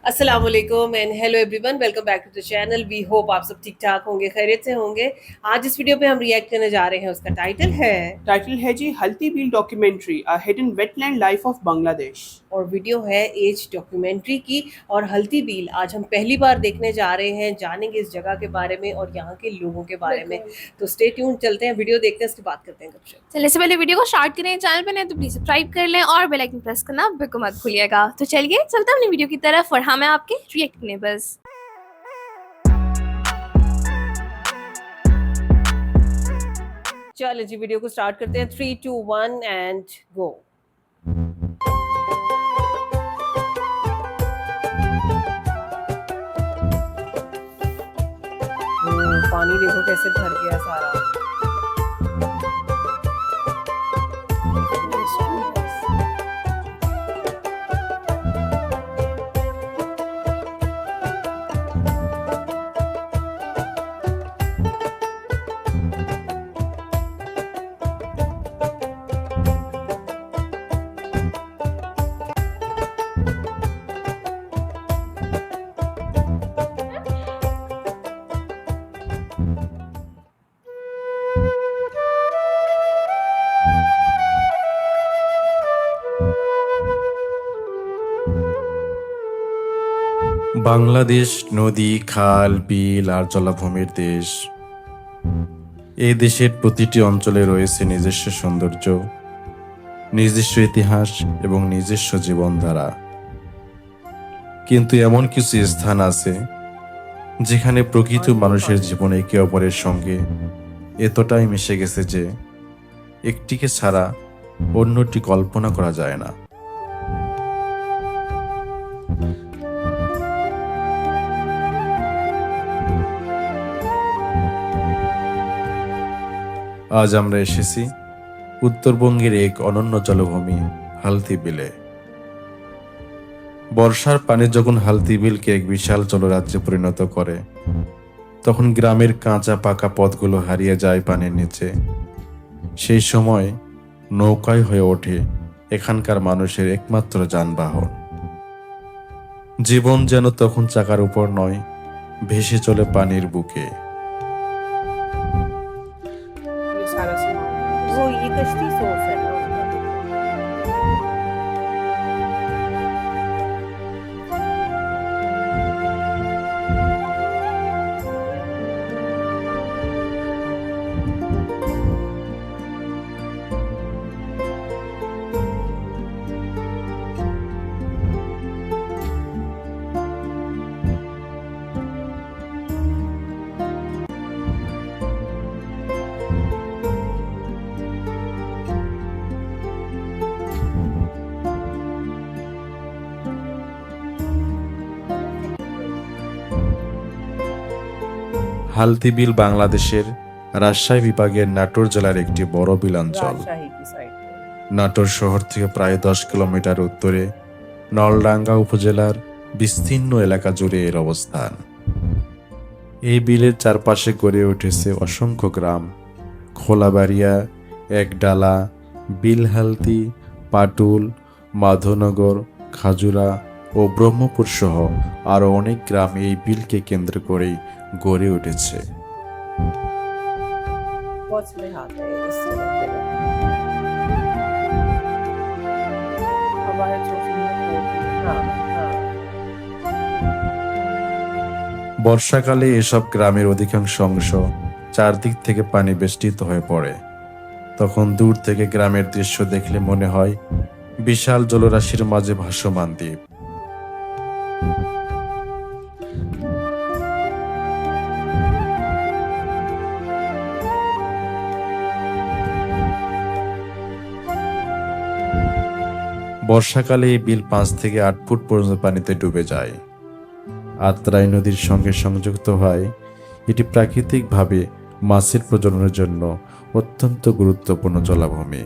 अस्सलाम वालेकुम and hello everyone, welcome back to the channel. We hope आप सब ठीक ठाक होंगे, खैरियत से होंगे। आज इस वीडियो पे हम रिएक्ट करने जा रहे हैं, उसका टाइटल है जी Haldi Beel documentary a hidden wetland life of Bangladesh. और वीडियो है एज डॉक्यूमेंट्री की। और हल्दी बील आज हम पहली बार देखने जा रहे हैं, जानेंगे इस जगह के बारे में और यहाँ के लोगों के बारे में। तो स्टे ट्यून, चलते हैं वीडियो देखते हैं, उसकी बात करते हैं कब। चलिए से पहले वीडियो को स्टार्ट करें। चैनल पे नहीं तो प्लीज सब्सक्राइब कर लें और बेल आइकन प्रेस करना बिल्कुल मत भूलिएगा। तो चलिए चलते हैं अपनी वीडियो की तरफ और मैं आपके रिएक्ट करने बस। चलो जी, वीडियो को स्टार्ट करते हैं। 3 2 1 एंड गो। पानी देखो कैसे भर गया सारा। বাংলাদেশ নদী, খাল, বিল আর জলাভূমির দেশ। এই দেশের প্রতিটি অঞ্চলে রয়েছে নিজস্ব সৌন্দর্য, নিজস্ব ইতিহাস এবং নিজস্ব জীবনধারা। কিন্তু এমন কিছু স্থান আছে যেখানে প্রকৃত মানুষের জীবন একে অপরের সঙ্গে এতটাই মিশে গেছে যে একটিকে ছাড়া অন্যটি কল্পনা করা যায় না। আজ আমরা এসেছি উত্তরবঙ্গের এক অনন্য জলভূমি হালদি বিলে। বর্ষার পানি যখন হালদি বিলকে এক বিশাল জলরাজ্যে পরিণত করে, তখন গ্রামের কাঁচা পাকা পথগুলো হারিয়ে যায় পানির নিচে। সেই সময় নৌকায় হয়ে ওঠে এখানকার মানুষের একমাত্র যানবাহন। জীবন যেন তখন চাকার উপর নয়, ভেসে চলে পানির বুকে। वो ये कश्ती सोर्स है ना उनका। হালদি বিল বাংলাদেশের রাজশাহী বিভাগের নাটোর জেলার একটি বড় বিলাঞ্চল। राजशाही की साइड पे। নাটোর শহর থেকে প্রায় 10 কিলোমিটার উত্তরে নলডাঙ্গা উপজেলার বিস্তীর্ণ এলাকা জুড়ে এর অবস্থান। এই বিলের চারপাশে গড়ে উঠেছে অসংখ্য গ্রাম: খোলাবাড়িয়া, একডালা, বিলহালদি, পাটুল, মাধবনগর, খাজুরা ও ব্রহ্মপুর সহ আরও অনেক গ্রাম এই বিলকে কেন্দ্র করেই গড়ে উঠেছে। बहुत से हाथ है इससे हवा है जो हाँ हाँ। বর্ষাকালে এসব গ্রামের অধিকাংশ অংশ চারদিক থেকে পানি বেষ্টিত হয়ে পড়ে। তখন দূর থেকে গ্রামের দৃশ্য দেখলে মনে হয় বিশাল জলরাশির মাঝে ভাসমান দ্বীপ। বর্ষাকালে এই বিল 5 থেকে 8 ফুট পর্যন্ত পানিতে ডুবে যায়। আত্রাই নদীর সঙ্গে সংযুক্ত হয় এটি প্রাকৃতিকভাবে মাছের প্রজননের জন্য অত্যন্ত গুরুত্বপূর্ণ জলাভূমি।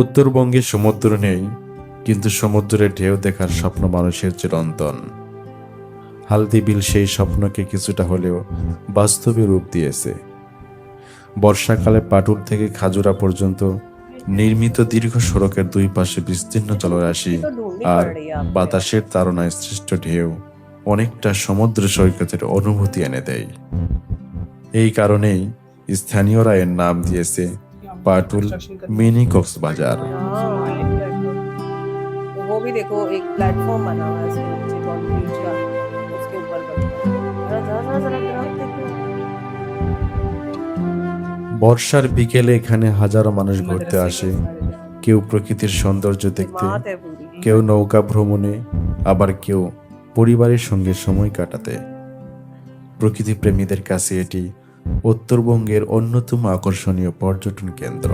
উত্তরবঙ্গে সমুদ্র নেই, কিন্তু সমুদ্রের ঢেউ দেখার স্বপ্ন মানুষের চিরন্তন। হালদি বিল সেই স্বপ্নকে কিছুটা হলেও বাস্তবে রূপ দিয়েছে। বর্ষাকালে পাটুল থেকে খাজুরা পর্যন্ত নির্মিত দীর্ঘ সড়কের দুই পাশে বিস্তীর্ণ জলরাশি तो ढूंढनी আর पड़ रही है आपको। বাতাসের তাড়নায় সৃষ্ট ঢেউ অনেকটা সমুদ্র সৈকতের অনুভূতি এনে দেয়। এই কারণেই স্থানীয়রা এর নাম দিয়েছে পাটুল মিনি কক্সবাজার। हाँ, तो वो भी देखो एक प्लेटफॉर्म बना हुआ है इसके नीचे कंक्रीट का, उसके ऊपर बनता है। जरा ग्राफ देखो। বর্ষার বিকেলে এখানে হাজারো মানুষ ঘুরতে আসে, কেউ প্রকৃতির সৌন্দর্য দেখতে, बात है पूरी। কেউ নৌকা ভ্রমণে, আবার কেউ পরিবারের সঙ্গে সময় কাটাতে। প্রকৃতি প্রেমীদের কাছে এটি উত্তরবঙ্গের অন্যতম আকর্ষণীয় পর্যটন কেন্দ্র।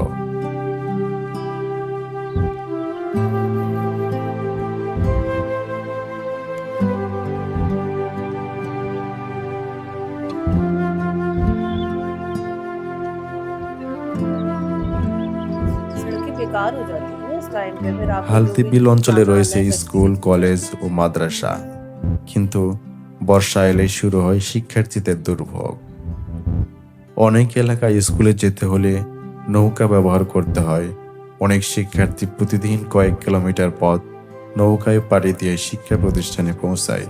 सड़कें बेकार हो जाती है इस टाइम पे, फिर आप হালতি বিল অঞ্চলে রয়েছে স্কুল, কলেজ ও মাদ্রাসা, কিন্তু বর্ষা এলে শুরু হয় শিক্ষার্থীদের দুর্ভোগ। অনেক এলাকায় স্কুলে যেতে হলে নৌকা ব্যবহার করতে হয়। অনেক শিক্ষার্থী প্রতিদিন কয়েক কিলোমিটার পথ নৌকায় পাড়ি দিয়ে শিক্ষা প্রতিষ্ঠানে পৌঁছায়।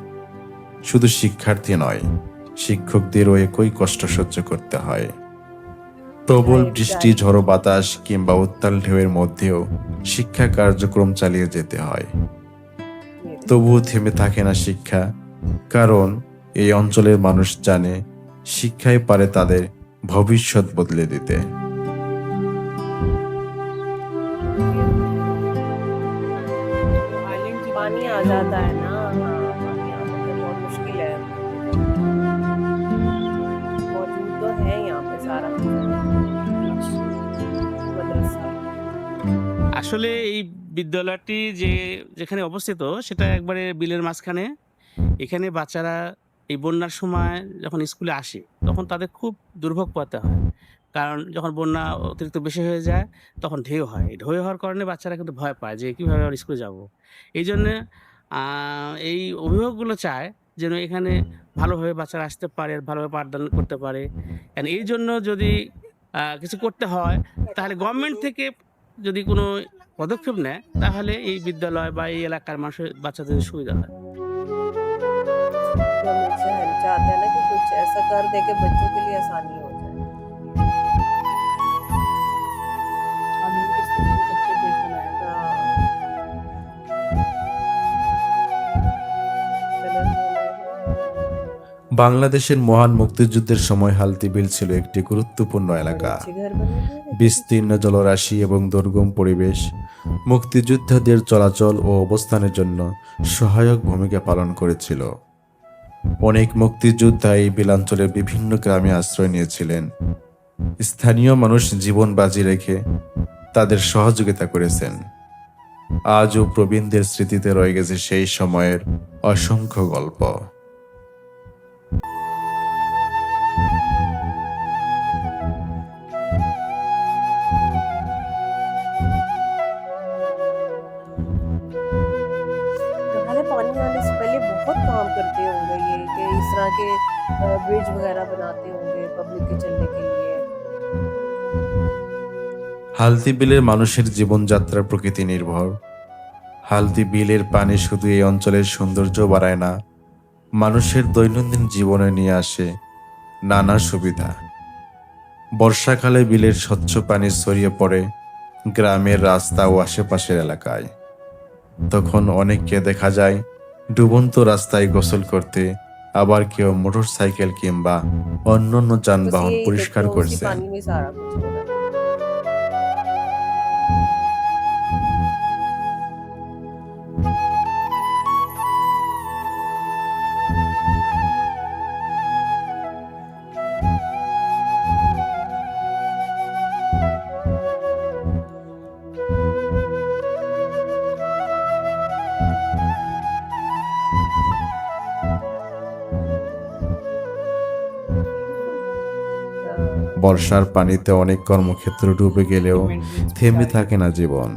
শুধু শিক্ষার্থী নয়, শিক্ষকদেরও একই কষ্ট সহ্য করতে হয়। প্রবল বৃষ্টি, ঝড়ো বাতাস কিংবা উত্তাল ঢেউয়ের মধ্যেও শিক্ষা কার্যক্রম চালিয়ে যেতে হয়। তবুও থেমে থাকে না শিক্ষা, কারণ এই অঞ্চলের মানুষ জানে শিক্ষাই পারে তাদের ভবিষ্যৎ বদলে দিতে। पानी आ जाता है ना, हाँ, पानी आ जाता है, बहुत मुश्किल है। मौजूद तो है यहाँ पे सारा मदरसा। আসলে এই বিদ্যালয়টি যেখানে অবস্থিত সেটা একবারে বিলের মাঝখানে। এখানে বাচ্চারা এই বন্যার সময় যখন স্কুলে আসে তখন তাদের খুব দুর্ভোগ পোহাতে হয়, কারণ যখন বন্যা অতিরিক্ত বেশি হয়ে যায় তখন ঢেউ হয়। এই ঢেউ হওয়ার কারণে বাচ্চারা কিন্তু ভয় পায় যে কীভাবে আমরা স্কুলে যাব। এই জন্যে এই অভিভাবকগুলো চায় যেন এখানে ভালোভাবে বাচ্চারা আসতে পারে, ভালোভাবে পাঠদান করতে পারে। এই জন্য যদি কিছু করতে হয় তাহলে গভর্নমেন্ট থেকে যদি কোনো পদক্ষেপ নেয় তাহলে এই বিদ্যালয় বা এই এলাকার মানুষের বাচ্চাদের সুবিধা হয়। गवर्नमेंट से हेल्प चाहते हैं ना कि कुछ ऐसा कर दे कि बच्चों के लिए आसानी हो जाए। বাংলাদেশের মহান মুক্তিযুদ্ধের সময় হালতি বিল ছিল একটি গুরুত্বপূর্ণ এলাকা। अच्छे घर बने हुए हैं। বিস্তীর্ণ জলরাশি এবং দুর্গম পরিবেশ মুক্তিযোদ্ধাদের চলাচল ও অবস্থানের জন্য সহায়ক ভূমিকা পালন করেছিল। অনেক মুক্তিযোদ্ধা এই বিলাঞ্চলের বিভিন্ন গ্রামে আশ্রয় নিয়েছিলেন। স্থানীয় মানুষ জীবন বাজি রেখে তাদের সহযোগিতা করেছেন। আজও প্রবীণদের স্মৃতিতে রয়ে গেছে সেই সময়ের অসংখ্য গল্প। पहले पानी आने से पहले बहुत काम करते होंगे ये कि इस तरह के ब्रिज वगैरह बनाते होंगे पब्लिक के चलने के लिए। হালদি বিলের মানুষের জীবনযাত্রা প্রকৃতি নির্ভর। হালদি বিলের পানি শুধু এই অঞ্চলের সৌন্দর্য বাড়ায় না, মানুষের দৈনন্দিন জীবনে নিয়ে আসে নানা সুবিধা। বর্ষাকালে বিলের স্বচ্ছ পানি ছড়িয়ে পড়ে গ্রামের রাস্তা ও আশেপাশের এলাকায়। তখন অনেককে দেখা যায় ডুবন্ত রাস্তায় গোসল করতে, আবার কেউ মোটরসাইকেল কিংবা অন্যান্য बस যানবাহন ये পরিষ্কার देखो, उसी করছে। पानी में सारा कुछ हो रहा है। বর্ষার পানিতে অনেক কর্মক্ষেত্র ডুবে গেলেও থেমে থাকে না জীবন।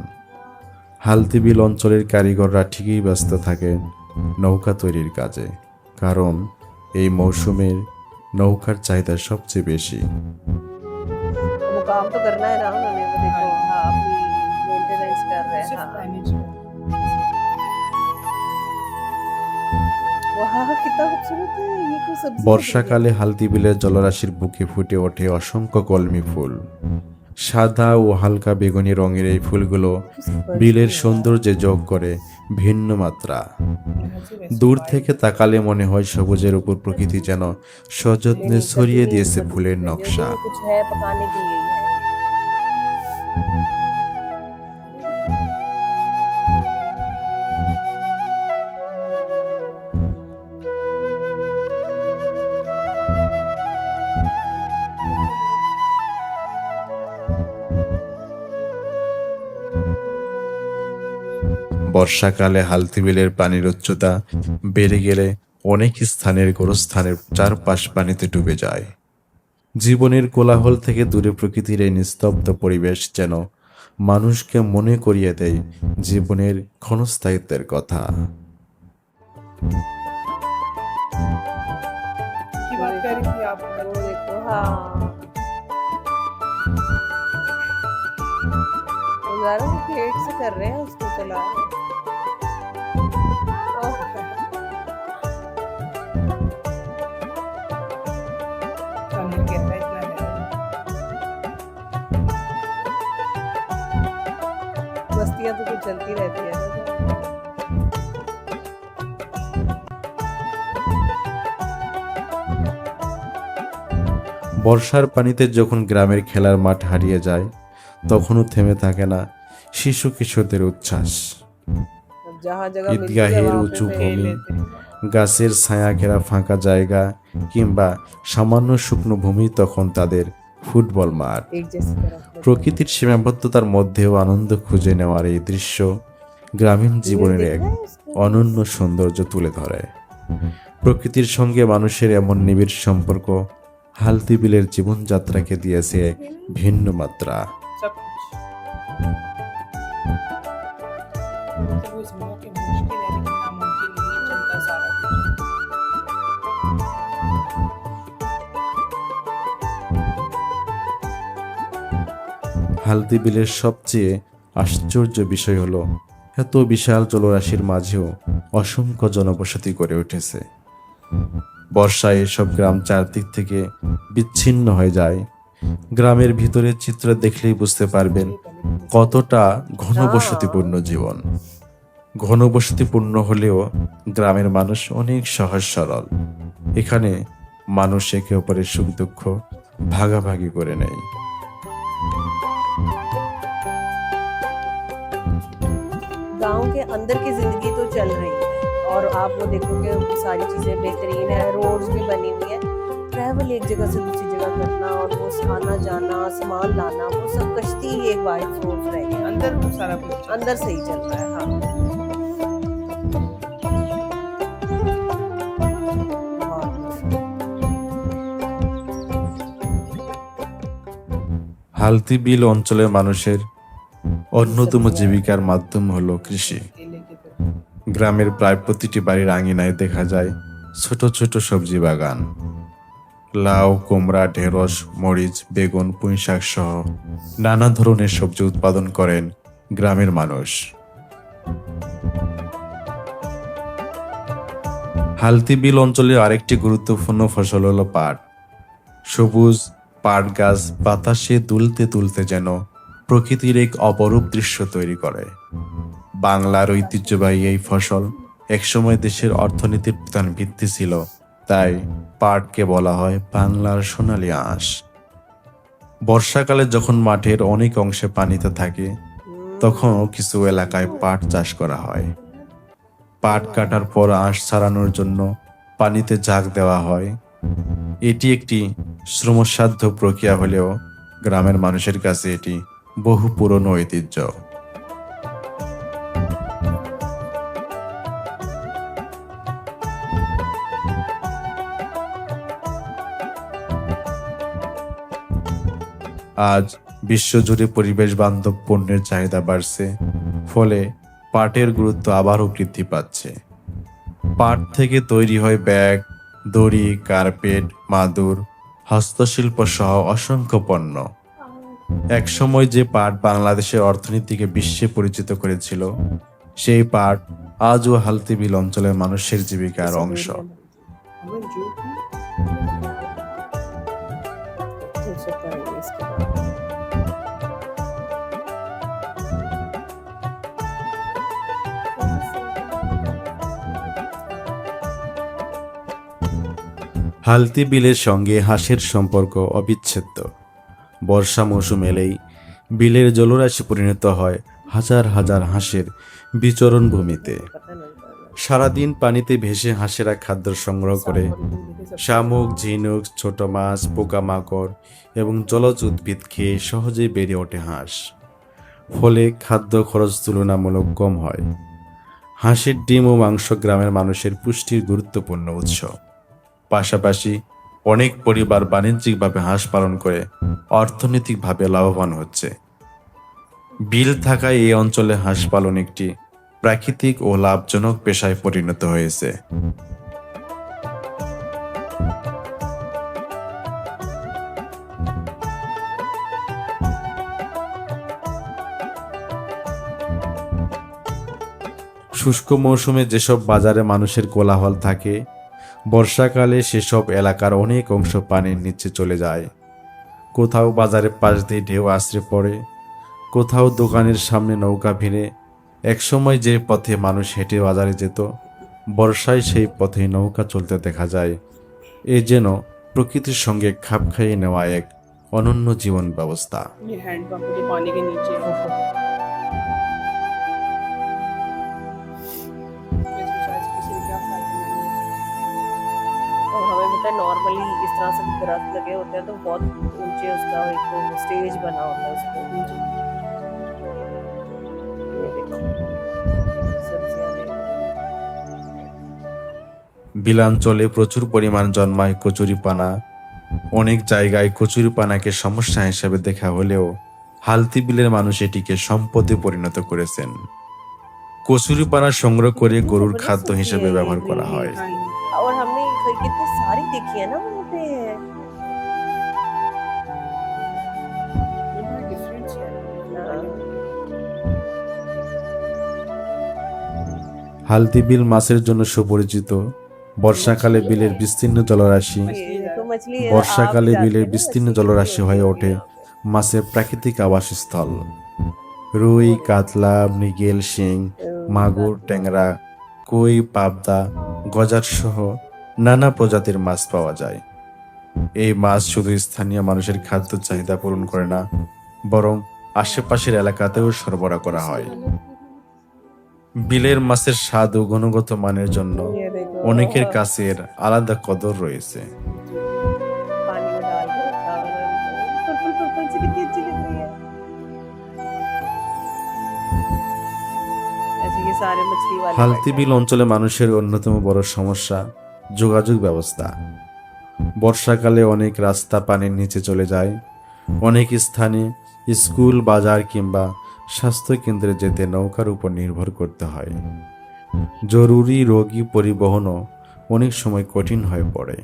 হালদি বিল অঞ্চলের কারিগররা ঠিকই ব্যস্ত থাকেন নৌকা তৈরির কাজে, কারণ এই মৌসুমের নৌকার চাহিদা সবচেয়ে বেশি। काम तो करना है ना उन्होंने, वो देखो हाँ अपनी मेंटेनेंस कर रहे हैं। सिर्फ हाँ मैनेज वाह कितना खूबसूरत है, ये कोई सब्जी लग रही है। বর্ষাকালে হালদি বিলের জলরাশির বুকে ফুটে ওঠে অসংখ্য কলমি ফুল। সাদা ও হালকা বেগুনি রঙের এই ফুলগুলো বিলের সৌন্দর্যে যোগ করে ভিন্ন মাত্রা। দূর থেকে তাকালে মনে হয় সবুজের উপর প্রকৃতি যেন সযত্নে ছড়িয়ে দিয়েছে ফুলের নকশা। कुछ है पकाने के लिए ही है। বর্ষাকালে হালদি বিলের পানির উচ্চতা বেড়ে গেলে অনেক স্থানের গোরস্থানের চারপাশ পানিতে ডুবে যায়। জীবনের কোলাহল থেকে দূরে প্রকৃতির এই নিস্তব্ধ পরিবেশ যেন মানুষকে মনে করিয়ে দেয় জীবনের ক্ষণস্থায়িত্বের কথা। की बात कर रही थी आप। वो देखो हाँ नज़ारा वो पेट से कर रहे हैं, उसको चला रहे हैं। ओह, चैनल कहता है इतना है। मस्तियाँ तो कुछ चलती रहती है ना। বর্ষার পানিতে যখন গ্রামের খেলার মাঠ হারিয়ে যায় তখনও থেমে থাকে না শিশু কিশোরদের উচ্ছ্বাস। जहाँ जगह मिलती है ঈদগাহের वहाँ উঁচু पे ভূমি, গাছের ছায়া ঘেরা ফাঁকা জায়গা কিংবা সামান্য শুকনো ভূমি তখন তাদের ফুটবল মাঠ। एक जैसी तरफ প্রকৃতির সীমাবদ্ধতার মধ্যেও আনন্দ খুঁজে নেওয়ার এই দৃশ্য গ্রামীণ জীবনের এক অনন্য সৌন্দর্য তুলে ধরে। প্রকৃতির সঙ্গে মানুষের এমন নিবিড় সম্পর্ক হালদি বিলের জীবনযাত্রাকে দিয়েছে এক ভিন্ন মাত্রা। सब कुछ तो वो इसमें कि मुश्किल है लेकिन नामुमकिन नहीं चलता सारा कुछ। হালদি বিলের সবচেয়ে আশ্চর্য বিষয় হলো এত বিশাল জলরাশির মাঝেও অসংখ্য জনবসতি গড়ে উঠেছে। বর্ষায় এসব গ্রাম চারদিক থেকে বিচ্ছিন্ন হয়ে যায়। গ্রামের ভিতরে চিত্র দেখলেই বুঝতে পারবেন কতটা ঘনবসতিপূর্ণ জীবন। ঘনবসতিপূর্ণ হলেও গ্রামের মানুষ অনেক সহজ সরল। এখানে মানুষ একে অপরের সুখ দুঃখ ভাগাভাগি করে নেয়। गांव के अंदर की जिंदगी तो चल रही है और आप वो देखोगे सारी चीजें बेहतरीन है, रोड्स भी बनी हुई है। ट्रैवल एक जगह से दूसरी जगह करना और वो आना जाना सामान लाना वो सब कश्ती ही एक वाइड सोर्स रह गया, अंदर वो सारा कुछ अंदर से ही चल रहा है। हाँ হালদি বিল অঞ্চলের মানুষের অন্যতম জীবিকার মাধ্যম হলো কৃষি। केले की तरह গ্রামের প্রায় প্রতিটি বাড়ির আঙিনায় দেখা যায় ছোট ছোট সবজি বাগান। লাউ, কুমড়া, ঢেঁড়স, মরিচ, বেগুন, পুঁইশাক সহ নানা ধরনের সবজি উৎপাদন করেন গ্রামের মানুষ। হালদি বিল অঞ্চলের আরেকটি গুরুত্বপূর্ণ ফসল হলো পাট। সবুজ পাট গাছ বাতাসে দুলতে দুলতে যেন প্রকৃতির এক অপরূপ দৃশ্য তৈরি করে। বাংলার ঐতিহ্যবাহী এই ফসল একসময় দেশের অর্থনীতির প্রধান ভিত্তি ছিল, তাই পাটকে বলা হয় বাংলার সোনালী আঁশ। বর্ষাকালে যখন মাঠের অনেক অংশে পানিতে থাকে তখনও কিছু এলাকায় পাট চাষ করা হয়। পাট কাটার পর আঁশ ছাড়ানোর জন্য পানিতে ঝাঁক দেওয়া হয়। এটি একটি শ্রমসাধ্য প্রক্রিয়া হলেও গ্রামের মানুষের কাছে এটি বহু পুরনো ঐতিহ্য। আজ বিশ্বজুড়ে পরিবেশ বান্ধব পণ্যের চাহিদা বাড়ছে, ফলে পাটের গুরুত্ব আবারও বৃদ্ধি পাচ্ছে। পাট থেকে তৈরি হয় ব্যাগ, দড়ি, কার্পেট, মাদুর, হস্তশিল্প সহ অসংখ্য পণ্য। একসময় যে পাট বাংলাদেশের অর্থনীতিকে বিশ্বে পরিচিত করেছিল, সেই পাট আজও হালতি বিল অঞ্চলের মানুষের জীবিকার অংশ। हमें जो कि अच्छा पाएंगे इसके बाद। হালতি বিলের সঙ্গে হাঁসের সম্পর্ক অবিচ্ছেদ্য। বর্ষা মৌসুম এলেই বিলের জলরাশি পরিণত হয় হাজার হাজার হাঁসের বিচরণ ভূমিতে। पता नहीं था। সারাদিন পানিতে ভেসে হাঁসেরা খাদ্য সংগ্রহ করে। শামুক, ঝিনুক, ছোট মাছ, পোকামাকড় এবং জলজ উদ্ভিদ খেয়ে সহজেই বেড়ে ওঠে হাঁস। ফলে খাদ্য খরচ তুলনামূলক কম হয়। হাঁসের ডিম ও মাংস গ্রামের মানুষের পুষ্টির গুরুত্বপূর্ণ উৎস। পাশাপাশি অনেক পরিবার বাণিজ্যিকভাবে হাঁস পালন করে অর্থনৈতিকভাবে লাভবান হচ্ছে। বিল থাকায় এই অঞ্চলে হাঁস পালন একটি প্রাকৃতিক ও লাভজনক পেশায় পরিণত হয়েছে। শুষ্ক মৌসুমে যেসব বাজারে মানুষের কোলাহল থাকে, বর্ষাকালে সেসব এলাকার অনেক অংশ পানির নিচে চলে যায়। কোথাও বাজারের পাশ দিয়ে ঢেউ আছড়ে পড়ে, কোথাও দোকানের সামনে নৌকা ভিড়ে। একসময় যে পথে মানুষ হেঁটে বাজারে যেত, বর্ষায় সেই পথে নৌকা চলতে দেখা যায়। এ যেন প্রকৃতির সঙ্গে খাপ খাইয়ে নেওয়া এক অনন্য জীবন ব্যবস্থা। ये हैंडपंप के पानी के नीचे इसमें शायद किसी ने क्या फायदा नहीं है। और हमें पता है नॉर्मली इस तरह से दरख्त लगे होते हैं तो बहुत ऊंचे उसका एक स्टेज बना होता है उसको। ये देखो सब्जियां देखो। বিলাঞ্চলে প্রচুর পরিমাণ জন্মায় কচুরিপানা। অনেক জায়গায় কচুরিপানাকে সমস্যা হিসেবে দেখা হলেও হালতি বিলের মানুষ এটিকে সম্পদে পরিণত করেছেন। কচুরিপানা সংগ্রহ করে গরুর খাদ্য হিসেবে ব্যবহার করা হয়। और हमने कितनी सारी देखी है ना वहाँ पे। ये बड़ा डिफरेंस है। হালতি বিল মাছের জন্য সুপরিচিত। বর্ষাকালে বিলের বিস্তীর্ণ জলরাশি ये देखो मछली বর্ষাকালে आप বিলের जाते हैं ना, বিস্তীর্ণ मछली জলরাশি की হয়ে होती ওঠে है। মাছের প্রাকৃতিক আবাসস্থল। রুই, কাতলা, মৃগেল, শিং, মাগুর, ট্যাংরা, কই, পাবদা, গজার সহ নানা প্রজাতির মাছ পাওয়া যায়। এই মাছ শুধু স্থানীয় মানুষের খাদ্য চাহিদা পূরণ করে না, বরং আশেপাশের এলাকাতেও সরবরাহ করা হয়। বিলের মাছের স্বাদ ও গুণগত মানের জন্য ये देखो অনেকের কাছে এর আলাদা কদর রয়েছে। पानी में डाल के रखा हुआ है। पर्पल पर्पल सी कितनी अच्छी दिख रही है। ऐसे ये सारे मछली वाले হালতি बैठे हैं। বিল অঞ্চলে মানুষের অন্যতম বড় সমস্যা যোগাযোগ ব্যবস্থা। বর্ষাকালে অনেক রাস্তা পানির নিচে চলে যায়। অনেক স্থানে স্কুল, বাজার কিংবা স্বাস্থ্য কেন্দ্রে যেতে নৌকার উপর নির্ভর করতে হয়। জরুরি রোগী পরিবহনও অনেক সময় কঠিন হয়ে পড়ে।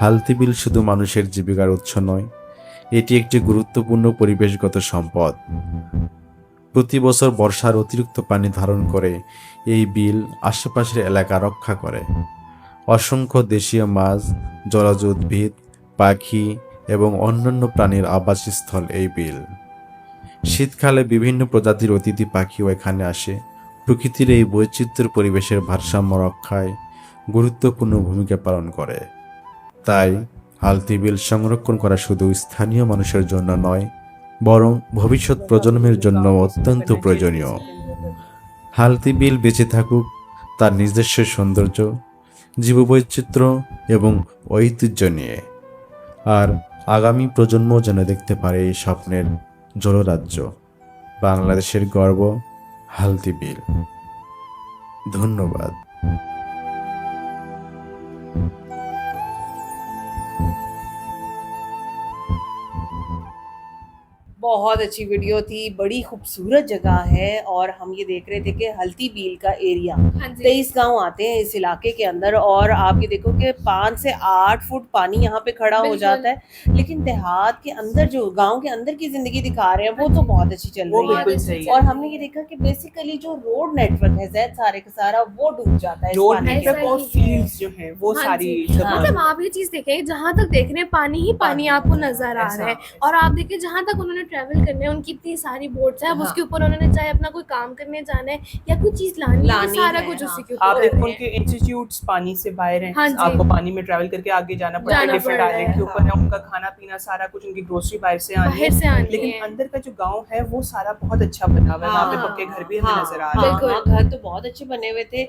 হালতি বিল শুধু মানুষের জীবিকার উৎস নয়, এটি একটি গুরুত্বপূর্ণ পরিবেশগত সম্পদ। প্রতি বছর বর্ষার অতিরিক্ত পানি ধারণ করে এই বিল আশেপাশের এলাকা রক্ষা করে। অসংখ্য দেশীয় মাছ, জলজ উদ্ভিদ, পাখি এবং অন্যান্য প্রাণীর আবাসস্থল এই বিল। শীতকালে বিভিন্ন প্রজাতির অতিথি পাখিও এখানে আসে। প্রকৃতির এই বৈচিত্র্য পরিবেশের ভারসাম্য রক্ষায় গুরুত্বপূর্ণ ভূমিকা পালন করে। তাই হালতি বিল সংরক্ষণ করা শুধু স্থানীয় মানুষের জন্য নয়, বরং ভবিষ্যৎ প্রজন্মের জন্য অত্যন্ত প্রয়োজনীয়। হালতি বিল বেঁচে থাকুক তার নিজস্ব সৌন্দর্য, জীববৈচিত্র্য এবং ঐতিহ্য নিয়ে। আর আগামী প্রজন্ম যেন দেখতে পারে এই স্বপ্নের জলরাজ্য, বাংলাদেশের গর্ব হালতি বিল। ধন্যবাদ। बहुत अच्छी वीडियो थी, बड़ी खूबसूरत जगह है और हम ये देख रहे थे कि हल्दी बील का एरिया, हाँ जी 23 गांव आते हैं इस इलाके के अंदर और आप ये देखो कि 5 से 8 फुट पानी यहाँ पे खड़ा हो बिल्कुल। जाता है, लेकिन देहात के अंदर जो गांव के अंदर की जिंदगी दिखा रहे हैं वो तो बहुत अच्छी चल वो रही है। बिल्कुल सही है। और हमने ये देखा कि बेसिकली जो रोड नेटवर्क है ज़ैद सारे का सारा वो डूब जाता है इस रोड पानी में। नेटवर्क और ऐसा ही है। फील्ड्स जो हैं वो हाँ सारी जी। हाँ। मतलब आप ये चीज देखें, जहाँ तक देख रहे हैं पानी ही पानी आपको नजर आ रहा है, और आप देखिए जहाँ तक उन्होंने ट्रैवल करना है उनकी इतनी सारी बोट्स हैं, अब हाँ। उसके ऊपर उन्होंने चाहे अपना कोई काम करने जाना है या कुछ चीज लानी है, सारा है, कुछ हाँ। उसी के ऊपर आप कर देखो रहे उनके इंस्टीट्यूट्स पानी से बाहर हैं, हाँ जी। आपको पानी में ट्रैवल करके आगे जाना पड़ता है, जाना डिफरेंट पड़ रहा आइलैंड है, के ऊपर है, उनका खाना पीना सारा कुछ, उनकी ग्रोसरी बाहर से आनी बाहर से आनी लेकिन है। अंदर का जो गांव है वो सारा बहुत अच्छा बना हुआ है, वहाँ पे हाँ। पक्के घर भी हमें हाँ, नजर आ हाँ, रहे हैं। बिल्कुल। हाँ, घर तो बहुत अच्छे बने हुए थे,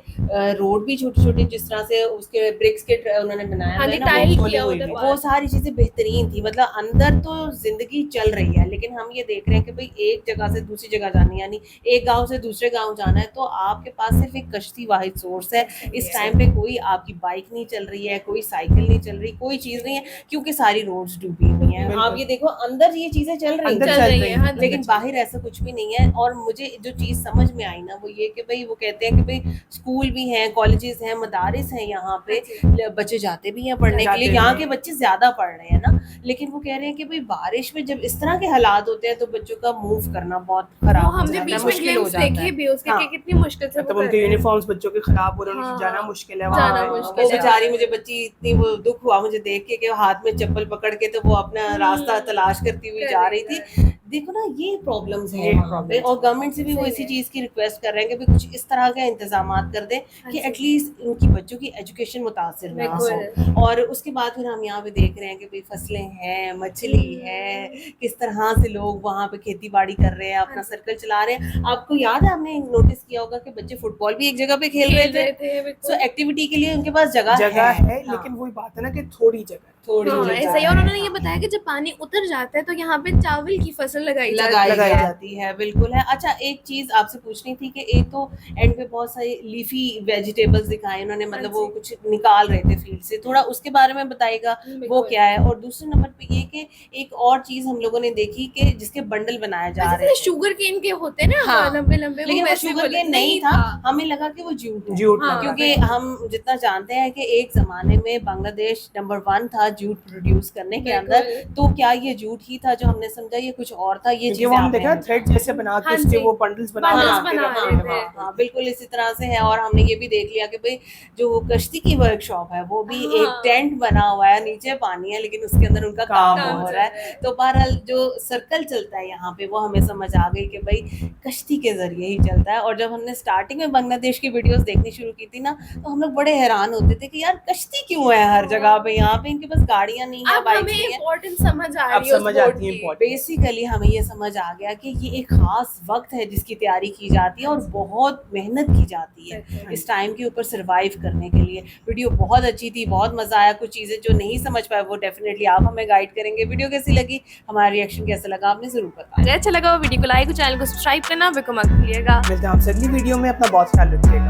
रोड भी छोटे छोटे जिस तरह से उसके ब्रिक्स के उन्होंने बनाया हाँ हुआ जी, है ना, टाइल खोले किया हुए उधर भी। बाहर। वो सारी चीजें बेहतरीन थी। मतलब अंदर तो जिंदगी चल रही है, लेकिन हम ये देख रहे हैं कि भाई एक जगह से दूसरी जगह जानी, यानी एक गांव से दूसरे गांव जाना है तो आपके पास सिर्फ एक कश्ती वाहिद सोर्स है। इस टाइम पे कोई आपकी बाइक नहीं चल रही है, कोई साइकिल नहीं चल रही, कोई चीज नहीं है, क्योंकि सारी रोड्स डूबी हुई हैं। बिल्कुल। आप ये देखो अंदर ये चीजें चल रही अंदर हैं, चल चल रही रही है, है, हाँ जी। लेकिन बाहर ऐसा कुछ भी नहीं है। और मुझे जो चीज समझ में आई ना वो ये कि भाई वो कहते हैं कि भाई स्कूल भी हैं, कॉलेजेस हैं, मदारिस हैं यहाँ पे, बच्चे जाते भी हैं पढ़ने के जाते लिए, भी यहाँ हैं। के बच्चे ज्यादा पढ़ रहे हैं ना, लेकिन वो कह रहे हैं कि भाई बारिश में जब इस तरह के हालात होते हैं तो बच्चों का मूव करना बहुत वो खराब हो हमने जाता है, बीच में मुश्किल हो ग्लिम्स जाता देखे है। भी उसके हाँ। कि कितनी मुश्किल से वो मतलब कर उनके रहे हैं। यूनिफॉर्म्स बच्चों के खराब हो रहे हैं, हाँ। उनकी जाना मुश्किल है जाना वहाँ पे। मुश्किल वो है। बेचारी, मुझे बच्ची इतनी वो दुख हुआ मुझे देख के कि वो हाथ में चप्पल पकड़ के तो वो अपना रास्ता तलाश करती हुई जा रही थी। देखो ना ये प्रॉब्लम्स हैं ये वहाँ पे, problems और गवर्नमेंट से भी वो सही इसी है। चीज़ की रिक्वेस्ट कर रहे हैं कि भाई कुछ इस तरह के इंतजाम कर दें कि जी। एटलीस्ट उनकी बच्चों की एजुकेशन मुतासिर ना हो। बिल्कुल। और उसके बाद फिर हम यहाँ पे देख रहे हैं कि भाई फसलें हैं, मछली है, किस तरह से लोग वहाँ पे खेती बाड़ी कर रहे हैं, अपना सर्कल चला रहे हैं। आपको याद है, आपने नोटिस किया होगा कि बच्चे फुटबॉल भी एक जगह पे खेल रहे थे, बिल्कुल। सो एक्टिविटी के लिए उनके पास जगह जगह है हाँ, लेकिन वही बात है ना कि थोड़ी जगह थोड़ी हाँ, जगह ऐसा ही। है, और उन्होंने ये हाँ। बताया कि जब पानी उतर जाता है तो यहाँ पे चावल की फसल लगाई लगाई लगाई जाती है, बिल्कुल है। अच्छा एक चीज आपसे पूछनी थी कि एक तो एंड पे बहुत सारी लीफी वेजिटेबल्स दिखाए उन्होंने, मतलब वो कुछ निकाल रहे थे फील्ड से, थोड़ा उसके बारे में बताइएगा वो बिल्कुल। क्या है। और दूसरे नंबर पे ये कि एक और चीज हम लोगों ने देखी कि जिसके बंडल बनाए जा रहे थे, शुगर केन के होते हैं ना, हाँ। लंबे लंबे, लेकिन वो वैसे शुगर बोले- केन नहीं था, हमें लगा कि वो जूट है। जूट हाँ, लगा। क्योंकि हम जितना जानते हैं कि एक जमाने में बांग्लादेश नंबर 1 था जूट प्रोड्यूस करने के अंदर, बिल्कुल। तो क्या ये जूट ही था जो हमने समझा, ये कुछ और था? ये क्योंकि चीजें वो हमने आपने देखा थ्रेड जैसे बना के हाँ उसके जी। वो बंडल्स बना बंडल्स हाँ, बना के रहे रखे थे। हैं। हाँ, बिल्कुल इसी तरह से है। और हमने ये भी देख लिया कि भाई जो वो कश्ती की वर्कशॉप है वो भी एक हाँ। टेंट बना हुआ है, नीचे पानी है लेकिन उसके अंदर उनका काम काम हो चल रहा रहा है। है। तो बहरहाल जो सर्कल चलता है यहाँ पे वो हमें समझ आ गई कि भाई कश्ती के जरिए ही चलता है। और जब हमने स्टार्टिंग में बांग्लादेश की वीडियोस देखनी शुरू की थी ना, तो हम लोग बड़े हैरान होते थे कि यार कश्ती क्यों है हर जगह पे, यहाँ पे इनके पास गाड़ियां नहीं है, अब बाइक हमें नहीं है। इम्पोर्टेंस समझ आ अब रही है उस समझ बोर्ड आती है की। इम्पोर्टेंस। बेसिकली हमें ये समझ आ गया कि ये एक खास वक्त है जिसकी तैयारी की जाती है और बहुत मेहनत की जाती है इस टाइम के ऊपर सरवाइव करने के लिए। वीडियो बहुत अच्छी थी, बहुत मजा आया। कुछ चीजें जो नहीं समझ पाए वो डेफिनेटली आप हमें गाइड करेंगे। वीडियो कैसी लगी, हमारा रिएक्शन कैसा लगा, आपने जरूर बताया। अगर अच्छा लगा वो वीडियो को लाइक और चैनल को सब्सक्राइब करना बिल्कुल मत भूलिएगा। मिलते हैं आपसे अगली वीडियो में, अपना बहुत ख्याल रखिएगा।